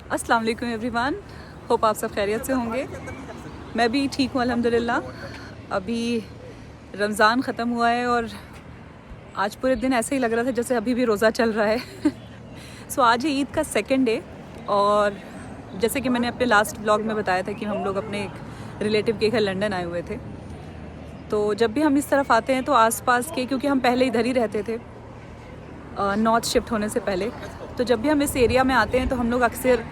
अस्सलाम वालेकुम everyone, hope आप सब खैरियत से होंगे। मैं भी ठीक हूँ अल्हम्दुलिल्लाह। अभी रमज़ान ख़त्म हुआ है और आज पूरे दिन ऐसे ही लग रहा था जैसे अभी भी रोज़ा चल रहा है। सो आज है ईद का सेकंड डे और जैसे कि मैंने अपने लास्ट ब्लॉग में बताया था कि हम लोग अपने एक रिलेटिव के घर लंदन आए हुए थे। तो जब भी हम इस तरफ आते हैं तो आसपास के, क्योंकि हम पहले इधर ही रहते थे नॉर्थ शिफ्ट होने से पहले, तो जब भी हम इस एरिया में आते हैं तो हम लोग अक्सर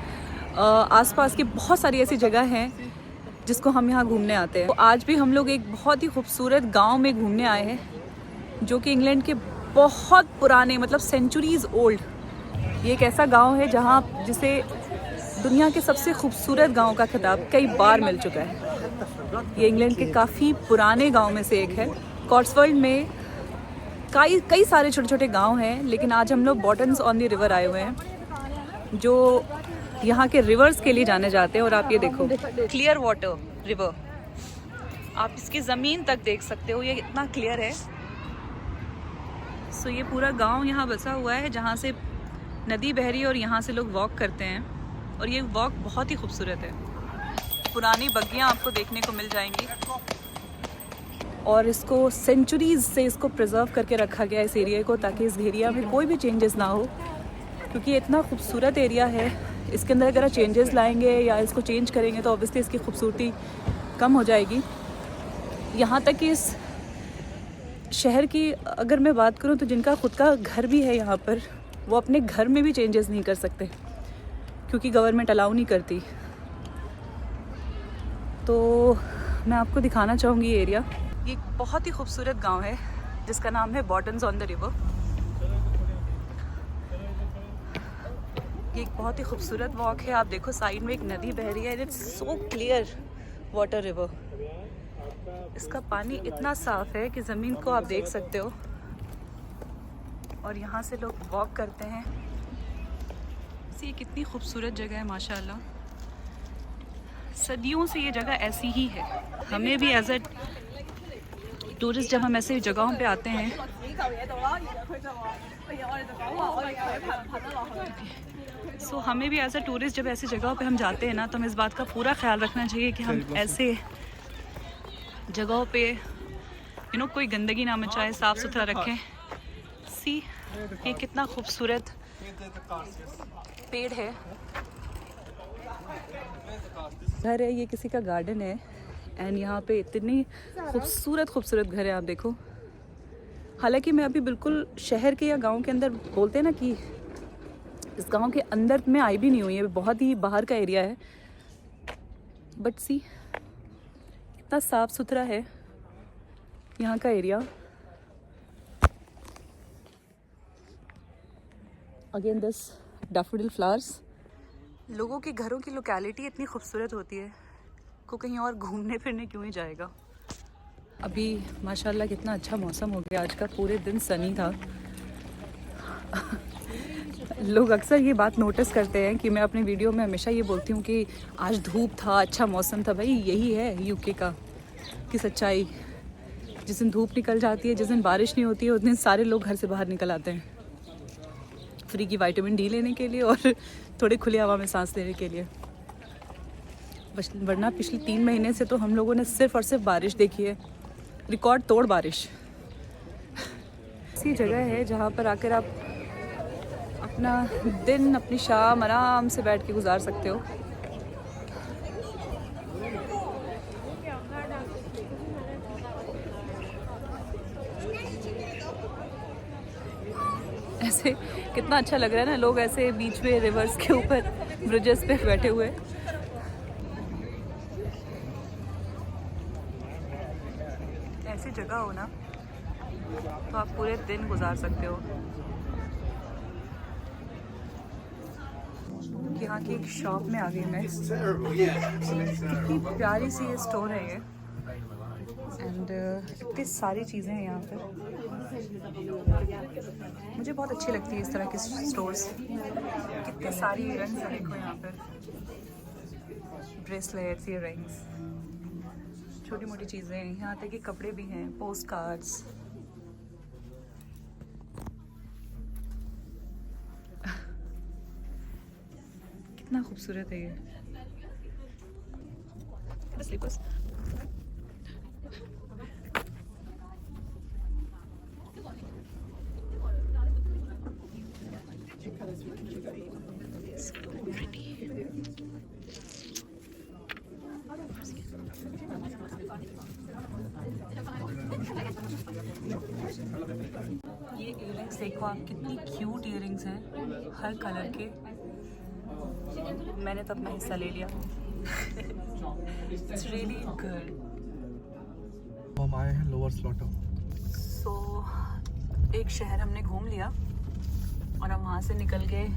आसपास की बहुत सारी ऐसी जगह हैं जिसको हम यहाँ घूमने आते हैं। तो आज भी हम लोग एक बहुत ही खूबसूरत गांव में घूमने आए हैं जो कि इंग्लैंड के बहुत पुराने, मतलब सेंचुरीज़ ओल्ड, ये एक ऐसा गांव है जहाँ जिसे दुनिया के सबसे खूबसूरत गांव का खिताब कई बार मिल चुका है। ये इंग्लैंड के काफ़ी पुराने गांव में से एक है। कॉट्सवोल्ड में कई सारे छोटे छोटे गांव हैं, लेकिन आज हम लोग बॉटन्स ऑन द रिवर आए हुए हैं जो यहाँ के रिवर्स के लिए जाने जाते हैं। और आप ये देखो, क्लियर वाटर रिवर, आप इसकी ज़मीन तक देख सकते हो, ये इतना क्लियर है। सो ये पूरा गांव यहाँ बसा हुआ है जहाँ से नदी बह रही है और यहाँ से लोग वॉक करते हैं और ये वॉक बहुत ही खूबसूरत है। पुरानी बग्गियाँ आपको देखने को मिल जाएंगी और इसको सेंचुरीज़ से इसको प्रिजर्व करके रखा गया इस एरिया को, ताकि इस एरिया में कोई भी चेंजेस ना हो, क्योंकि ये इतना खूबसूरत एरिया है। इसके अंदर अगर चेंजेस लाएंगे या इसको चेंज करेंगे तो ऑब्वियसली इसकी खूबसूरती कम हो जाएगी। यहाँ तक कि इस शहर की अगर मैं बात करूँ तो जिनका खुद का घर भी है यहाँ पर, वो अपने घर में भी चेंजेस नहीं कर सकते क्योंकि गवर्नमेंट अलाउ नहीं करती। तो मैं आपको दिखाना चाहूँगी ये एरिया। ये एक बहुत ही खूबसूरत गांव है जिसका नाम है बॉटन्स ऑन द रिवर। ये एक बहुत ही खूबसूरत वॉक है। आप देखो साइड में एक नदी बह रही है, it's so clear water river. इसका पानी इतना साफ है कि ज़मीन को आप देख सकते हो और यहाँ से लोग वॉक करते हैं। ये कितनी खूबसूरत जगह है माशाल्लाह। सदियों से ये जगह ऐसी ही है। हमें भी एज ए टूरिस्ट जब हम ऐसे जगहों पे आते हैं हमें भी एज ए टूरिस्ट जब ऐसी जगहों पे हम जाते हैं ना, तो हमें इस बात का पूरा ख्याल रखना चाहिए कि हम ऐसे जगहों पे कोई गंदगी ना मचाए, साफ़ सुथरा रखें। ये कितना खूबसूरत पेड़ है, घर है, ये किसी का गार्डन है एंड यहाँ पे इतनी खूबसूरत घर है, आप देखो। हालांकि मैं अभी बिल्कुल शहर के या गांव के अंदर, बोलते हैं ना कि इस गांव के अंदर में आई भी नहीं हुई है, बहुत ही बाहर का एरिया है, बट सी कितना साफ सुथरा है यहाँ का area. Again this daffodil flowers. लोगों के घरों की लोकेलिटी इतनी खूबसूरत होती है को कहीं और घूमने फिरने क्यों ही जाएगा। अभी माशाल्लाह कितना अच्छा मौसम हो गया, आज का पूरे दिन सनी था। लोग अक्सर ये बात नोटिस करते हैं कि मैं अपनी वीडियो में हमेशा ये बोलती हूँ कि आज धूप था, अच्छा मौसम था। भाई यही है यूके का की सच्चाई। जिस दिन धूप निकल जाती है, जिस दिन बारिश नहीं होती है, उस दिन सारे लोग घर से बाहर निकल आते हैं फ्री की विटामिन डी लेने के लिए और थोड़ी खुली हवा में सांस लेने के लिए। वरना पिछले 3 महीने से तो हम लोगों ने सिर्फ और सिर्फ बारिश देखी है, रिकॉर्ड तोड़ बारिश। ऐसी जगह है जहाँ पर आकर आप अपना दिन, अपनी शाम आराम से बैठ के गुजार सकते हो। ऐसे कितना अच्छा लग रहा है ना, लोग ऐसे बीच में रिवर्स के ऊपर ब्रिजेस पे बैठे हुए। ऐसी जगह हो ना तो आप पूरे दिन गुजार सकते हो। यहाँ की एक शॉप में आ गई मैं। कितनी प्यारी सी ये स्टोर है ये, एंड इतनी सारी चीज़ें हैं यहाँ पर। मुझे बहुत अच्छी लगती है इस तरह के स्टोर्स। कितने सारी इयररिंग्स हैं देखो यहाँ पर, ब्रेसलेट्स, इयररिंग्स, छोटी मोटी चीज़ें, यहाँ तक कि कपड़े भी हैं, पोस्ट कार्ड्स। कितना खूबसूरत है ये। स्लीपर्स ये इयररिंग्स देखो आप, कितनी क्यूट इयररिंग्स हैं हर कलर के। मैंने तो अपना हिस्सा ले लिया। It's really good. हम आए हैं लोअर स्लॉटर। सो एक शहर हमने घूम लिया और हम वहाँ से निकल गए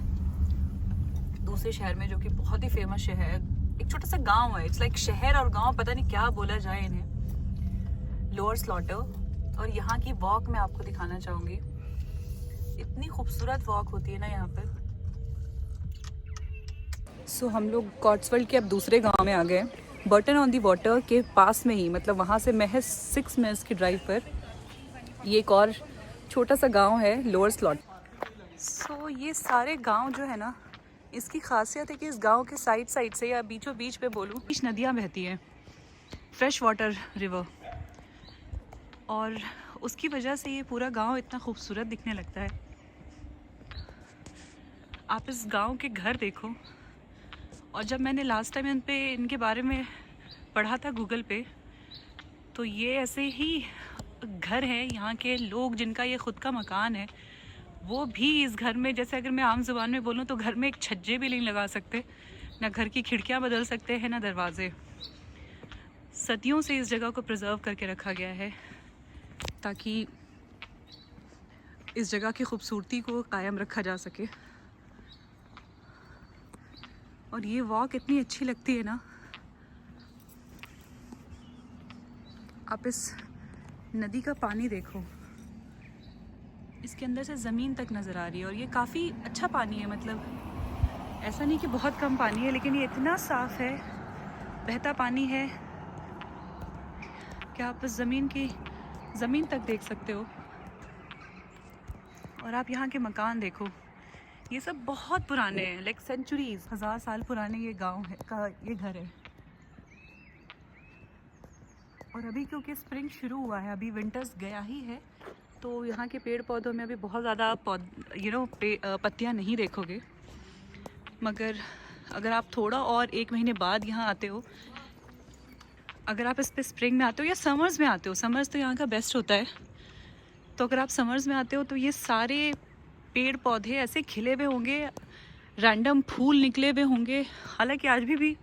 दूसरे शहर में, जो कि बहुत ही फेमस शहर, एक छोटा सा गांव है। इट्स लाइक शहर और गांव, पता नहीं क्या बोला जाए इन्हें, लोअर स्लॉटर। और यहाँ की वॉक मैं आपको दिखाना चाहूँगी। इतनी खूबसूरत वॉक होती है ना यहाँ पर। सो हम लोग कॉट्सवॉल्ड के अब दूसरे गांव में आ गए, बर्टन ऑन दी वाटर के पास में ही, मतलब वहाँ से महज 6 मिनट्स की ड्राइव पर ये एक और छोटा सा गांव है, लोअर स्लॉट। सो ये सारे गांव जो है ना, इसकी खासियत है कि इस गांव के साइड साइड से, या बीचों बीच पे बोलूँ, कुछ नदियाँ बहती हैं, फ्रेश वाटर रिवर, और उसकी वजह से ये पूरा गांव इतना खूबसूरत दिखने लगता है। आप इस गांव के घर देखो। और जब मैंने लास्ट टाइम इनके बारे में पढ़ा था गूगल पे, तो ये ऐसे ही घर हैं यहाँ के लोग, जिनका ये ख़ुद का मकान है, वो भी इस घर में, जैसे अगर मैं आम ज़ुबान में बोलूँ तो घर में एक छज्जे भी नहीं लगा सकते, ना घर की खिड़कियाँ बदल सकते हैं, ना दरवाजे। सदियों से इस जगह को प्रिजर्व करके रखा गया है ताकि इस जगह की खूबसूरती को कायम रखा जा सके। और ये वॉक इतनी अच्छी लगती है ना। आप इस नदी का पानी देखो, इसके अंदर से ज़मीन तक नज़र आ रही है, और ये काफ़ी अच्छा पानी है। मतलब ऐसा नहीं कि बहुत कम पानी है, लेकिन ये इतना साफ़ है, बहता पानी है कि आप इस ज़मीन तक देख सकते हो। और आप यहाँ के मकान देखो, ये सब बहुत पुराने हैं, लाइक सेंचुरीज, 1000 साल पुराने ये गांव है का ये घर है। और अभी क्योंकि स्प्रिंग शुरू हुआ है, अभी विंटर्स गया ही है, तो यहाँ के पेड़ पौधों में अभी बहुत ज़्यादा पत्तियाँ नहीं देखोगे। मगर अगर आप थोड़ा और 1 महीने बाद यहाँ आते हो, अगर आप इस पे स्प्रिंग में आते हो या समर्स में आते हो, समर्स तो यहाँ का बेस्ट होता है, तो अगर आप समर्स में आते हो तो ये सारे पेड़ पौधे ऐसे खिले हुए होंगे, रैंडम फूल निकले हुए होंगे। हालांकि आज भी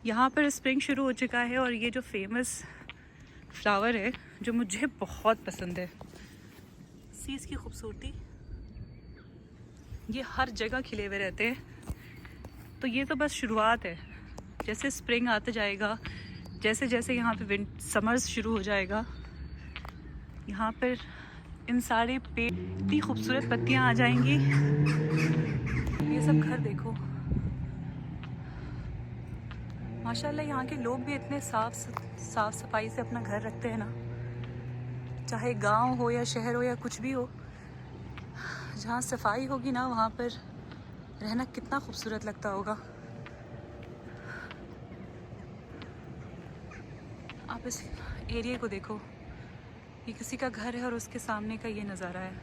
यहाँ पर स्प्रिंग शुरू हो चुका है, और ये जो फेमस फ्लावर है जो मुझे बहुत पसंद है, सी इसकी खूबसूरती, ये हर जगह खिले हुए रहते हैं। तो ये तो बस शुरुआत है, जैसे स्प्रिंग आते जाएगा, जैसे जैसे यहाँ पे समर्स शुरू हो जाएगा, यहाँ पर इन सारे पेड़, इतनी खूबसूरत पत्तियाँ आ जाएंगी। ये सब घर देखो, माशाल्लाह यहाँ के लोग भी इतने साफ सफाई से अपना घर रखते हैं ना। चाहे गांव हो या शहर हो या कुछ भी हो, जहाँ सफाई होगी ना, वहाँ पर रहना कितना खूबसूरत लगता होगा। आप इस एरिया को देखो, ये किसी का घर है और उसके सामने का ये नज़ारा है।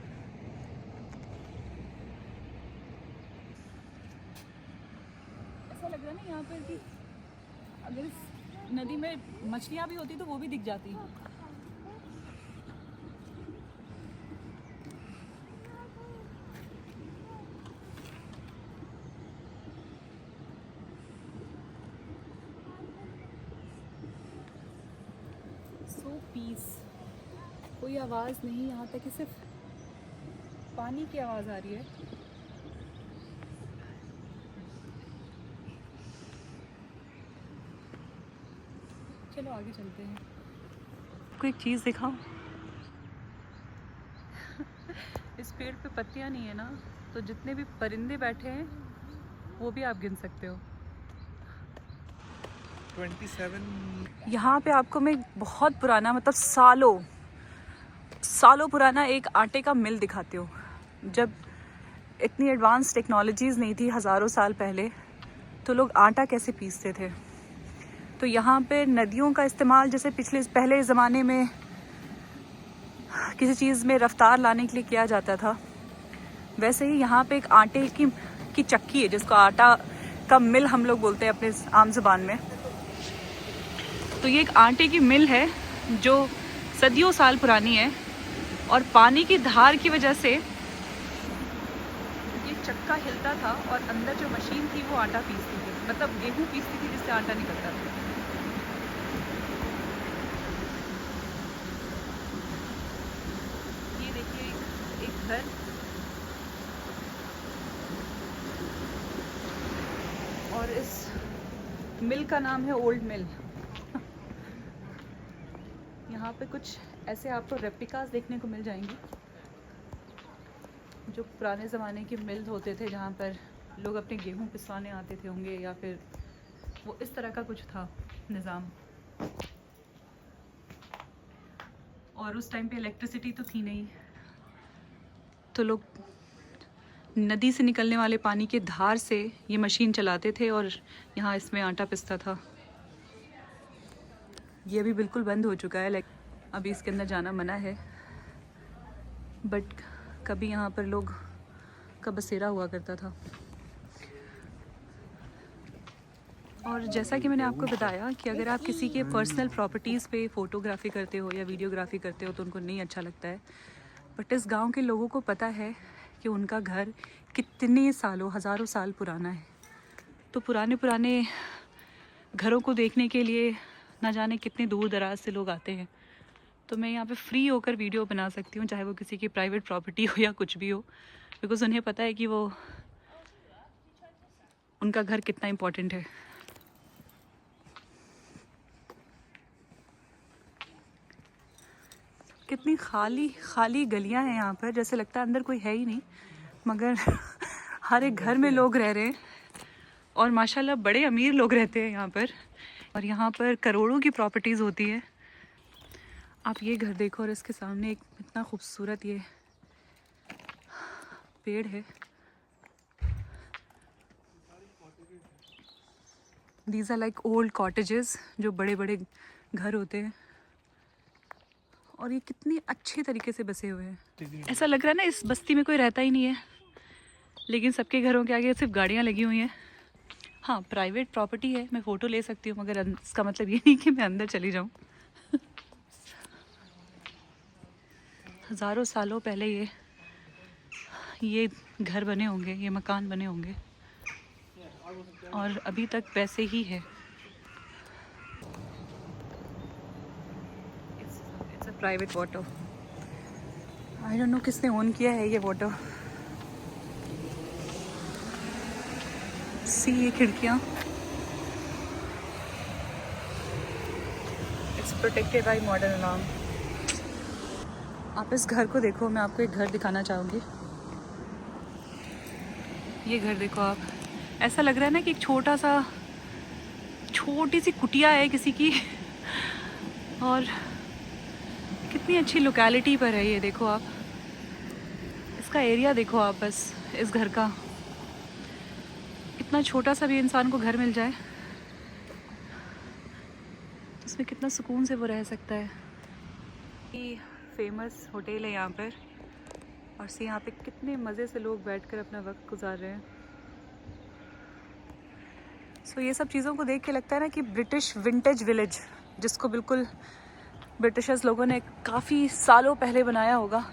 ऐसा लग रहा है ना यहाँ पर कि अगर इस नदी में मछलियाँ भी होती तो वो भी दिख जाती। सो पीस, कोई आवाज़ नहीं यहाँ तक कि सिर्फ पानी की आवाज़ आ रही है। चलो आगे चलते हैं। आपको एक चीज़ दिखाऊं? इस पेड़ पे पत्तियाँ नहीं है ना, तो जितने भी परिंदे बैठे हैं वो भी आप गिन सकते हो। 27 यहाँ पे आपको मैं बहुत पुराना, मतलब सालों पुराना एक आटे का मिल दिखाती हूँ। जब इतनी एडवांस टेक्नोलॉजीज़ नहीं थी हज़ारों साल पहले, तो लोग आटा कैसे पीसते थे। तो यहाँ पे नदियों का इस्तेमाल जैसे पहले ज़माने में किसी चीज़ में रफ्तार लाने के लिए किया जाता था, वैसे ही यहाँ पे एक आटे की चक्की है, जिसको आटा का मिल हम लोग बोलते हैं अपने आम ज़बान में। तो ये एक आटे की मिल है जो सदियों साल पुरानी है, और पानी की धार की वजह से ये चक्का हिलता था और अंदर जो मशीन थी वो आटा पीसती थी, मतलब गेहूँ पीसती थी, जिससे आटा निकलता था। ये देखिए एक घर, और इस मिल का नाम है ओल्ड मिल। यहाँ पे कुछ ऐसे आपको रेप्लिकास देखने को मिल जाएंगी, जो पुराने ज़माने के मिल होते थे, जहाँ पर लोग अपने गेहूँ पिसवाने आते थे होंगे, या फिर वो इस तरह का कुछ था निज़ाम। और उस टाइम पे इलेक्ट्रिसिटी तो थी नहीं, तो लोग नदी से निकलने वाले पानी के धार से ये मशीन चलाते थे और यहाँ इसमें आटा पिसता था। ये अभी बिल्कुल बंद हो चुका है, अभी इसके अंदर जाना मना है, बट कभी यहाँ पर लोग का बसेरा हुआ करता था। और जैसा कि मैंने आपको बताया कि अगर आप किसी के पर्सनल प्रॉपर्टीज़ पे फ़ोटोग्राफी करते हो या वीडियोग्राफी करते हो तो उनको नहीं अच्छा लगता है, बट इस गांव के लोगों को पता है कि उनका घर कितने सालों, हज़ारों साल पुराना है। तो पुराने घरों को देखने के लिए ना जाने कितने दूर दराज से लोग आते हैं। तो मैं यहाँ पे फ्री होकर वीडियो बना सकती हूँ, चाहे वो किसी की प्राइवेट प्रॉपर्टी हो या कुछ भी हो, बिकॉज़ उन्हें पता है कि वो उनका घर कितना इम्पोर्टेंट है। कितनी खाली गलियाँ हैं यहाँ पर, जैसे लगता है अंदर कोई है ही नहीं, मगर हर एक घर में लोग रह रहे हैं, और माशाल्लाह बड़े अमीर लोग रहते हैं यहाँ पर, और यहाँ पर करोड़ों की प्रॉपर्टीज़ होती है। आप ये घर देखो, और इसके सामने एक इतना खूबसूरत ये पेड़ है। These are like old cottages, जो बड़े बड़े घर होते हैं, और ये कितनी अच्छे तरीके से बसे हुए हैं। ऐसा लग रहा है ना इस बस्ती में कोई रहता ही नहीं है, लेकिन सबके घरों के आगे सिर्फ गाड़ियाँ लगी हुई हैं। हाँ, प्राइवेट प्रॉपर्टी है, मैं फ़ोटो ले सकती हूँ, मगर इसका मतलब ये नहीं कि मैं अंदर चली जाऊँ। हज़ारों सालों पहले ये घर बने होंगे, ये मकान बने होंगे, और अभी तक वैसे ही है। It's a private water, I don't know किसने ओन किया है ये वाटर। सी ये खिड़कियाँ, it's protected by modern alarm. आप इस घर को देखो, मैं आपको एक घर दिखाना चाहूँगी। ये घर देखो आप, ऐसा लग रहा है ना कि एक छोटी सी कुटिया है किसी की, और कितनी अच्छी लोकेलिटी पर है ये। देखो आप इसका एरिया देखो आप, बस इस घर का, इतना छोटा सा भी इंसान को घर मिल जाए तो उसमें कितना सुकून से वो रह सकता है। ये फेमस होटल है यहाँ पर, और से यहाँ पे कितने मज़े से लोग बैठकर अपना वक्त गुजार रहे हैं। सो ये सब चीज़ों को देख के लगता है ना कि ब्रिटिश विंटेज विलेज, जिसको बिल्कुल ब्रिटिशर्स लोगों ने काफ़ी सालों पहले बनाया होगा,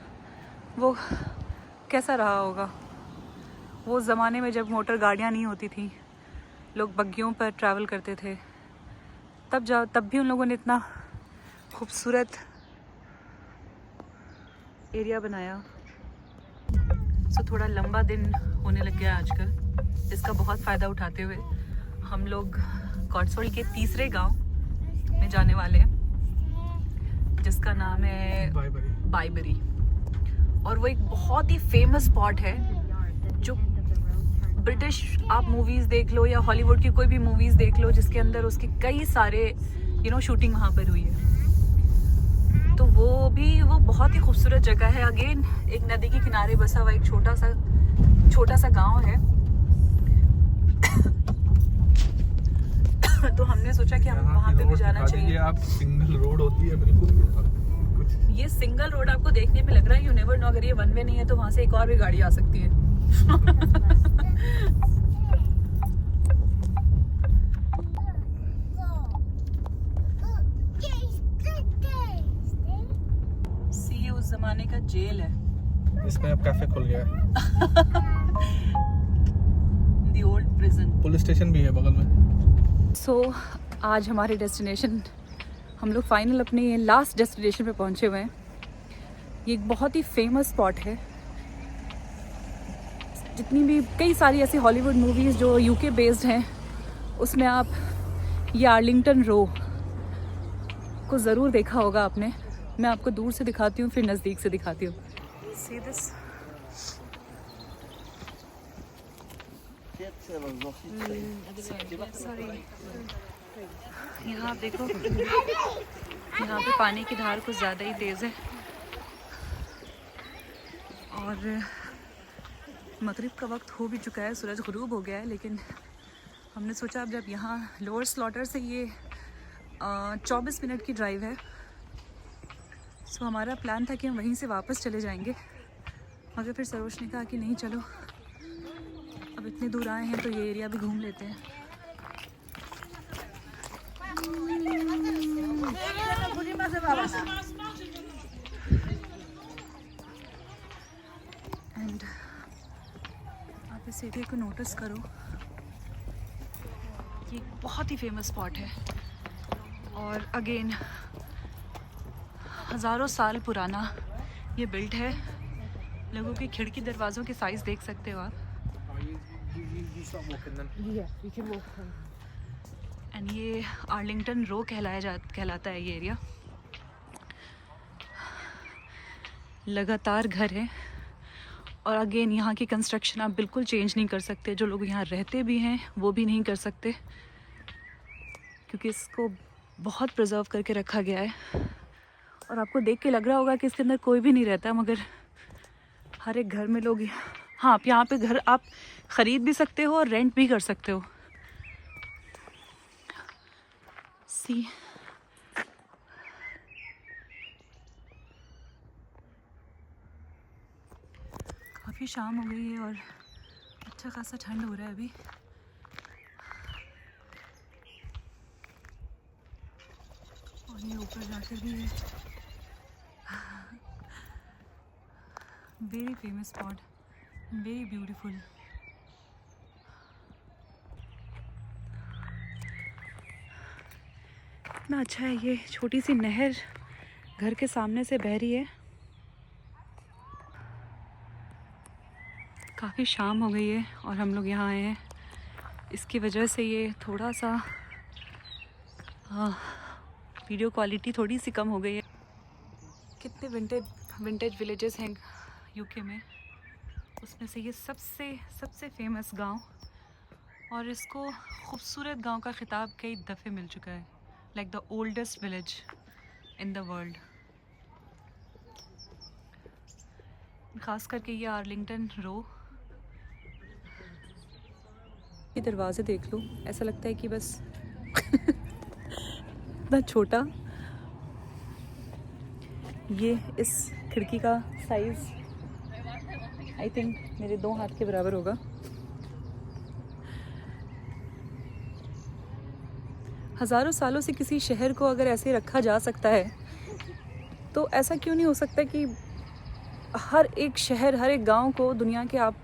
वो कैसा रहा होगा। वो ज़माने में जब मोटर गाड़ियाँ नहीं होती थी, लोग बग्गियों पर ट्रैवल करते थे, तब भी उन लोगों ने इतना खूबसूरत एरिया बनाया। सो थोड़ा लंबा दिन होने लग गया आजकल, इसका बहुत फ़ायदा उठाते हुए हम लोग कॉटसवोल्ड के तीसरे गांव में जाने वाले हैं, जिसका नाम है बायबरी। और वो एक बहुत ही फेमस स्पॉट है, जो ब्रिटिश आप मूवीज़ देख लो या हॉलीवुड की कोई भी मूवीज़ देख लो, जिसके अंदर उसके कई सारे शूटिंग वहाँ पर हुई है। तो वो बहुत ही खूबसूरत जगह है। अगेन एक नदी के किनारे बसा हुआ एक छोटा सा गांव है। तो हमने सोचा कि हम वहाँ पे भी जाना चाहिए। आप सिंगल रोड होती है बिल्कुल कुछ। ये सिंगल रोड आपको देखने में लग रहा है, यू नेवर नो, अगर ये वन वे नहीं है तो वहाँ से एक और भी गाड़ी आ सकती है। सी उस जमाने का जेल है। इसमें अब कैफे खुल गया है। The old prison. Police station भी है बगल में। सो आज हमारे डेस्टिनेशन, हम लोग फाइनल अपने लास्ट डेस्टिनेशन पे पहुंचे हुए हैं। ये एक बहुत ही फेमस स्पॉट है। जितनी भी कई सारी ऐसी हॉलीवुड मूवीज़ जो यूके बेस्ड हैं, उसमें आप ये आर्लिंगटन रो को ज़रूर देखा होगा आपने। मैं आपको दूर से दिखाती हूँ, फिर नज़दीक से दिखाती हूँ। See this? Sorry. यहाँ आप देखो, यहाँ पे पानी की धार कुछ ज़्यादा ही तेज़ है और मगरिब का वक्त हो भी चुका है, सूरज ग़ुरूब हो गया है। लेकिन हमने सोचा अब जब यहाँ लोअर स्लॉटर से ये 24 मिनट की ड्राइव है, सो हमारा प्लान था कि हम वहीं से वापस चले जाएंगे, मगर फिर सरोज ने कहा कि नहीं चलो, अब इतने दूर आए हैं तो ये एरिया भी घूम लेते हैं। एंड आप इस एरिया को नोटिस करो, ये बहुत ही फेमस स्पॉट है और अगेन हज़ारों साल पुराना ये बिल्ड है। लोगों के खिड़की दरवाज़ों के साइज़ देख सकते हो आप। एंड ये आर्लिंगटन रो कहलाता है ये एरिया। लगातार घर है और अगेन यहाँ की कंस्ट्रक्शन आप बिल्कुल चेंज नहीं कर सकते। जो लोग यहाँ रहते भी हैं वो भी नहीं कर सकते, क्योंकि इसको बहुत प्रिजर्व करके रखा गया है। और आपको देख के लग रहा होगा कि इसके अंदर कोई भी नहीं रहता, मगर हर एक घर में लोग, हाँ, आप यहाँ पे घर आप ख़रीद भी सकते हो और रेंट भी कर सकते हो। सी काफ़ी शाम हो गई है और अच्छा खासा ठंड हो रहा है अभी। और ये ऊपर जाकर भी है। Very famous spot, very beautiful. कितना अच्छा है। ये छोटी सी नहर घर के सामने से बह रही है। काफ़ी शाम हो गई है और हम लोग यहाँ आए हैं, इसकी वजह से ये थोड़ा सा वीडियो क्वालिटी थोड़ी सी कम हो गई है। कितने विंटेज विलेजेस हैं यूके में, उसमें से ये सबसे फेमस गांव, और इसको खूबसूरत गांव का खिताब कई दफ़े मिल चुका है, like the oldest village in the world. ख़ास करके ये आर्लिंगटन रो। ये दरवाज़े देख लो, ऐसा लगता है कि बस इतना छोटा। ये इस खिड़की का साइज़ आई थिंक मेरे 2 हाथ के बराबर होगा। हज़ारों सालों से किसी शहर को अगर ऐसे रखा जा सकता है, तो ऐसा क्यों नहीं हो सकता कि हर एक शहर, हर एक गांव को दुनिया के आप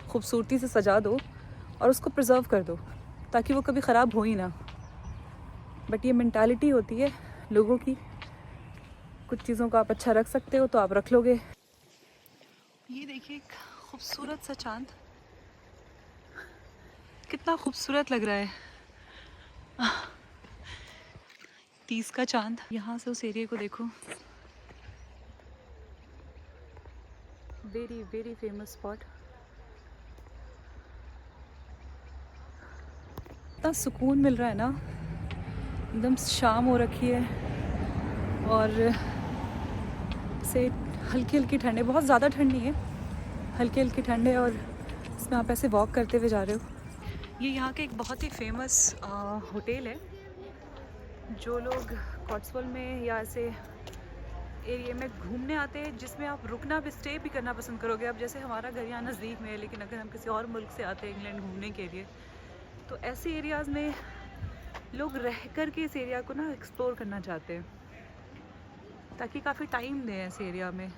खूबसूरती से सजा दो और उसको प्रिजर्व कर दो, ताकि वो कभी ख़राब हो ही ना। बट ये मेंटालिटी होती है लोगों की, कुछ चीज़ों को आप अच्छा रख सकते हो तो आप रख लोगे। ये देखिए खूबसूरत सा चांद, कितना खूबसूरत लग रहा है। 30 का चांद। यहाँ से उस एरिया को देखो, वेरी वेरी फेमस स्पॉट। इतना सुकून मिल रहा है ना, एकदम शाम हो रखी है और से हल्की हल्की ठंड है, बहुत ज़्यादा ठंड नहीं है, हल्की हल्की ठंड है। और इसमें आप ऐसे वॉक करते हुए जा रहे हो, ये यहाँ का एक बहुत ही फेमस होटल है। जो लोग कॉट्सवॉल्ड में या ऐसे एरिया में घूमने आते हैं जिसमें आप रुकना भी, स्टे भी करना पसंद करोगे। अब जैसे हमारा घर यहाँ नज़दीक में है, लेकिन अगर हम किसी और मुल्क से आते हैं इंग्लैंड घूमने के लिए, तो ऐसे एरियाज़ में लोग रह कर के इस एरिया को ना एक्सप्लोर करना चाहते हैं, ताकि काफ़ी टाइम दें ऐसे एरिया में।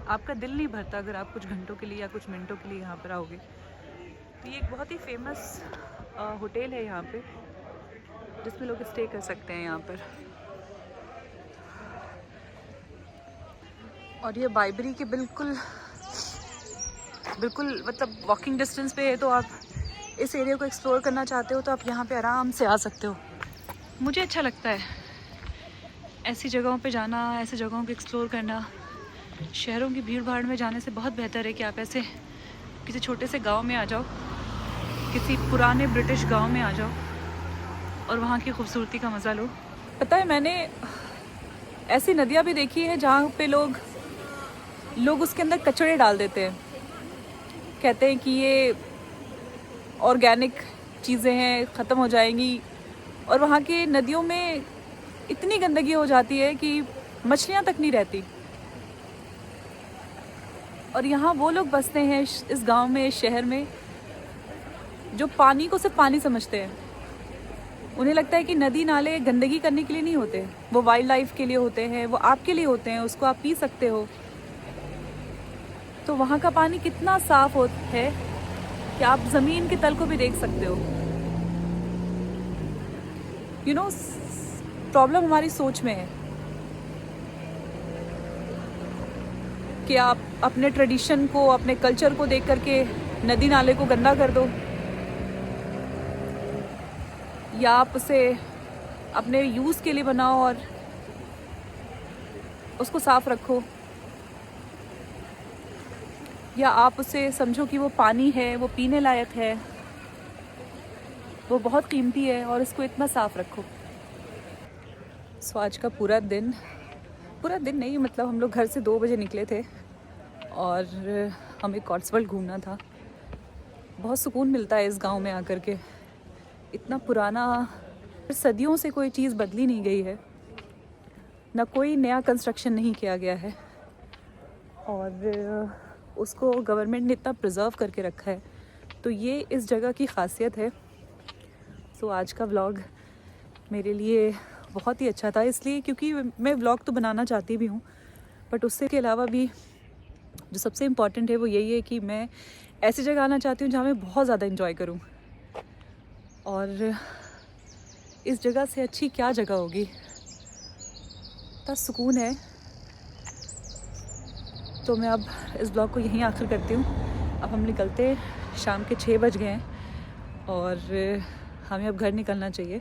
आपका दिल नहीं भरता अगर आप कुछ घंटों के लिए या कुछ मिनटों के लिए यहाँ पर आओगे। तो ये एक बहुत ही फेमस होटल है यहाँ पे, जिसमें लोग स्टे कर सकते हैं यहाँ पर। और ये बाइबरी के बिल्कुल मतलब वॉकिंग डिस्टेंस पे है, तो आप इस एरिया को एक्सप्लोर करना चाहते हो तो आप यहाँ पे आराम से आ सकते हो। मुझे अच्छा लगता है ऐसी जगहों पे जाना, ऐसी जगहों को एक्सप्लोर करना। शहरों की भीड़ भाड़ में जाने से बहुत बेहतर है कि आप ऐसे किसी छोटे से गांव में आ जाओ, किसी पुराने ब्रिटिश गांव में आ जाओ और वहाँ की खूबसूरती का मज़ा लो। पता है, मैंने ऐसी नदियाँ भी देखी है जहाँ पे लोग उसके अंदर कचड़े डाल देते हैं। कहते हैं कि ये ऑर्गेनिक चीज़ें हैं, ख़त्म हो जाएंगी, और वहाँ की नदियों में इतनी गंदगी हो जाती है कि मछलियाँ तक नहीं रहती। और यहाँ वो लोग बसते हैं इस गांव में, इस शहर में, जो पानी को सिर्फ पानी समझते हैं। उन्हें लगता है कि नदी नाले गंदगी करने के लिए नहीं होते, वो वाइल्ड लाइफ के लिए होते हैं, वो आपके लिए होते हैं, उसको आप पी सकते हो। तो वहाँ का पानी कितना साफ है कि आप ज़मीन के तल को भी देख सकते हो। यू नो, प्रॉब्लम हमारी सोच में है कि आप अपने ट्रेडिशन को, अपने कल्चर को देख करके नदी नाले को गंदा कर दो, या आप उसे अपने यूज़ के लिए बनाओ और उसको साफ रखो, या आप उसे समझो कि वो पानी है, वो पीने लायक है, वो बहुत कीमती है और इसको इतना साफ रखो। सो आज का पूरा दिन नहीं, मतलब हम लोग घर से 2 बजे निकले थे और हमें कॉट्सवॉल्ड घूमना था। बहुत सुकून मिलता है इस गांव में आकर के। इतना पुराना, सदियों से कोई चीज़ बदली नहीं गई है, ना कोई नया कंस्ट्रक्शन नहीं किया गया है, और उसको गवर्नमेंट ने इतना प्रिजर्व करके रखा है। तो ये इस जगह की खासियत है। सो आज का व्लॉग मेरे लिए बहुत ही अच्छा था, इसलिए क्योंकि मैं व्लॉग तो बनाना चाहती भी हूँ, बट उससे के अलावा भी जो सबसे इम्पॉर्टेंट है वो यही है कि मैं ऐसी जगह आना चाहती हूँ जहाँ मैं बहुत ज़्यादा इन्जॉय करूँ। और इस जगह से अच्छी क्या जगह होगी, इतना सुकून है। तो मैं अब इस ब्लॉग को यहीं आखिर करती हूँ। अब हम निकलते हैं, शाम के 6 बज गए हैं और हमें अब घर निकलना चाहिए।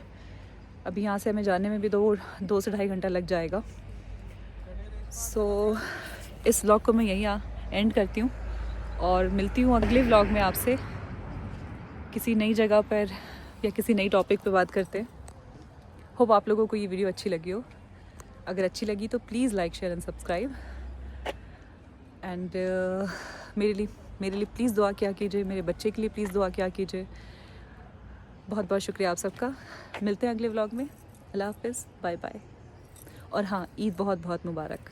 अब यहाँ से हमें जाने में भी 2 से ढाई घंटा लग जाएगा। सो इस व्लॉग को मैं यहीं एंड करती हूँ और मिलती हूँ अगले व्लॉग में आपसे, किसी नई जगह पर या किसी नई टॉपिक पे बात करते हैं। होप आप लोगों को ये वीडियो अच्छी लगी हो। अगर अच्छी लगी तो please like, share and subscribe. And मेरे लिए प्लीज़ दुआ किया कीजिए, मेरे बच्चे के लिए प्लीज़ दुआ किया कीजिए। बहुत बहुत शुक्रिया आप सबका। मिलते हैं अगले व्लॉग में। अल्लाह हाफ़िज़, बाय बाय। और हाँ, ईद बहुत बहुत मुबारक।